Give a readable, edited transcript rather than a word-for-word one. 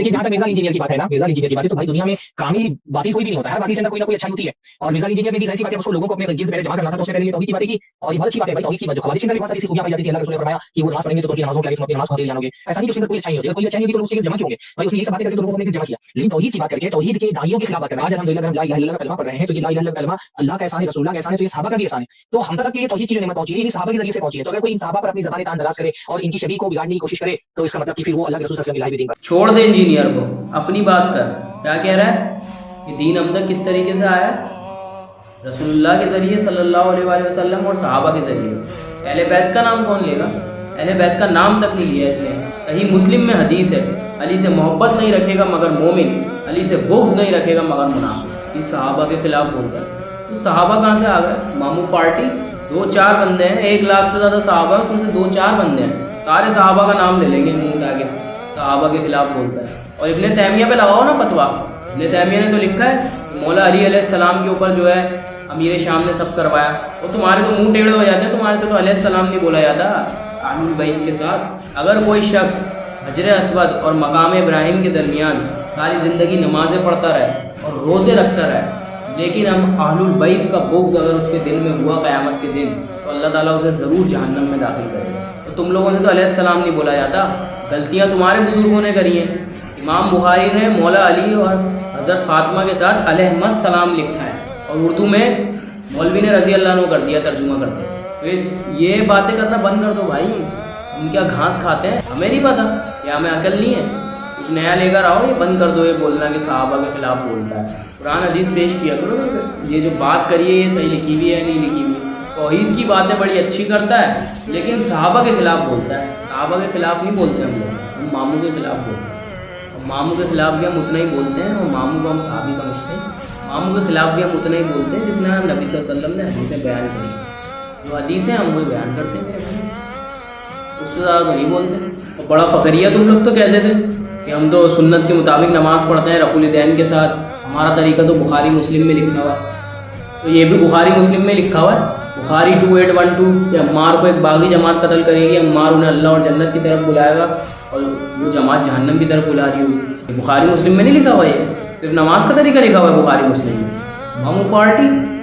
देखिए जहाँ तक मिर्जा इंजीनियर की बात है ना, मिर्जा इंजीनियर की बात है, तो भाई दुनिया में कामिल बातिल कोई भी नहीं होता है, हर बातिल के अंदर कोई ना कोई अच्छाई होती है। और मिर्जा इंजीनियर में भी ऐसी बात है, उसको लोगों को अपने गिर्द पहले जमा करना था, तो उसने पहले तौहीद की बातें की। और ये बहुत अच्छी बात है भाई, तौहीद की बात जो खवारिज के अंदर भी बहुत सारी खूबियां पाई जाती थी। अल्लाह के रसूल ने फरमाया कि वो नमाज पढ़ेंगे तो उनकी नमाजों के आगे तुम अपनी नमाज को जानोगे। ऐसा नहीं कि उसके अंदर कोई अच्छाई होती है, कोई अच्छाई नहीं होती तो उसके जमा क्यों होंगे भाई, उसने ये सब बातें करके तो लोगों को अपने जमा किया। लेकिन तौहीद की बात करके तौहीद के दाइयों के खिलाफ बात करना, आज अल्हम्दुलिल्लाह हम ला इलाहा इल्लल्लाह का कलमा पढ़ रहे हैं, तो ये ला इलाहा इल्लल्लाह का कलमा अल्लाह का एहसान है, रसूलुल्लाह का एहसान है, तो ये सहाबा का भी एहसान है। तो हम तक ये तौहीद की जो नेमत पहुंची है, ये सहाबा के जरिए से पहुंची है। तो अगर कोई इन सहाबा पर अपनी ज़बान तान दराज करे और इनकी शबीह को बिगाड़ने की कोशिश करे, तो इसका मतलब कि फिर वो अल्लाह के रसूल सल्लल्लाहु अलैहि वसल्लम की छोड़ दे इंजीनियर को, अपनी बात कर। क्या कह रहा है कि दीन हम तक किस तरीके से आया है? रसूलुल्लाह के ज़रिए सल्लल्लाहु अलैहि वसल्लम और सहाबा के ज़रिए। अहले बैत का नाम कौन लेगा? अहले बैत का नाम तक नहीं लिया इसने। सही मुस्लिम में हदीस है, अली से मोहब्बत नहीं रखेगा मगर मोमिन, अली से बुग़्ज़ नहीं रखेगा मगर मुनाफ़िक़। इस सहाबा के खिलाफ बोलता है। तो सहाबा कहाँ से आ गए? मामू पार्टी 2-4 बंदे हैं, 1 लाख से ज़्यादा सहाबा, उसमें से 2-4 बंदे हैं, सारे सहाबा का नाम ले लेंगे मुँह उठा के। सहाबा के खिलाफ बोलता है। और इब्ने तैमिया पे लगाओ ना फतवा। इब्ने तैमिया ने तो लिखा है कि मौला अली अलैहिस्सलाम के ऊपर जो है अमीर शाम ने सब करवाया। और तुम्हारे तो मुंह टेढ़े हो जाते हैं, तुम्हारे से तो अलैहिस्सलाम नहीं बोला जाता अहलुल बैत के साथ। अगर कोई शख्स हजर अस्वद और मकाम इब्राहिम के दरमियान सारी ज़िंदगी नमाज़ें पढ़ता रहे और रोज़े रखता रहे, लेकिन हम अहलुल बैत का बुग़्ज़ अगर उसके दिल में हुआ क़यामत के दिन, तो अल्लाह ताला उसे ज़रूर जहन्नम में दाखिल करेगा। तो तुम लोगों ने तो अलैहिस्सलाम नहीं बोला जाता, गलतियाँ तुम्हारे बुज़ुर्गों ने करी हैं। इमाम बुखारी ने मौला अली और हज़रत फ़ातिमा के साथ अलैहिस्सलाम लिखा है, और उर्दू में मौलवी ने रज़ी अल्लाह अन्हु कर दिया तर्जुमा करते। तो ये बातें करना बंद कर दो भाई। हम क्या घास खाते हैं? हमें नहीं पता या हमें अकल नहीं है? कुछ नया लेकर आओ, ये बंद कर दो ये बोलना कि सहाबा के खिलाफ बोलता है। कुरान हदीस पेश किया करो। ये जो बात करिए ये सही लिखी हुई है नहीं लिखी हुई। तौहीद की बातें बड़ी अच्छी करता है, लेकिन सहाबा के खिलाफ बोलता है। सहाबा के खिलाफ नहीं बोलते हम लोग, हम मामू के खिलाफ बोलते हैं। और मामू के खिलाफ भी हम उतना ही बोलते हैं, और मामू को हम सहाबी समझते हैं। मामू के खिलाफ भी हम उतना ही बोलते हैं जितना नबी सल्लल्लाहु अलैहि वसल्लम ने हदीसें बयान करी। जो हदीसें हम वही बयान करते हैं, उससे ज़्यादा तो नहीं बोलते। और बड़ा फ़खरिया तुम लोग तो कहते थे कि हम तो सुन्नत के मुताबिक नमाज़ पढ़ते हैं रफ़ुल दैन के साथ। हमारा तरीका तो बुखारी मुस्लिम में लिखा हुआ है, तो ये भी बुखारी मुस्लिम में लिखा हुआ है। बुखारी 2812 कि अम्मार को एक बागी जमात कत्ल करेगी, अम्मार उन्हें अल्लाह और जन्नत की तरफ बुलाएगा, और वो जमात जहन्नम की तरफ बुला रही होगी। बुखारी मुस्लिम में नहीं लिखा हुआ, ये सिर्फ नमाज का तरीका लिखा हुआ है बुखारी मुस्लिम में। मामू पार्टी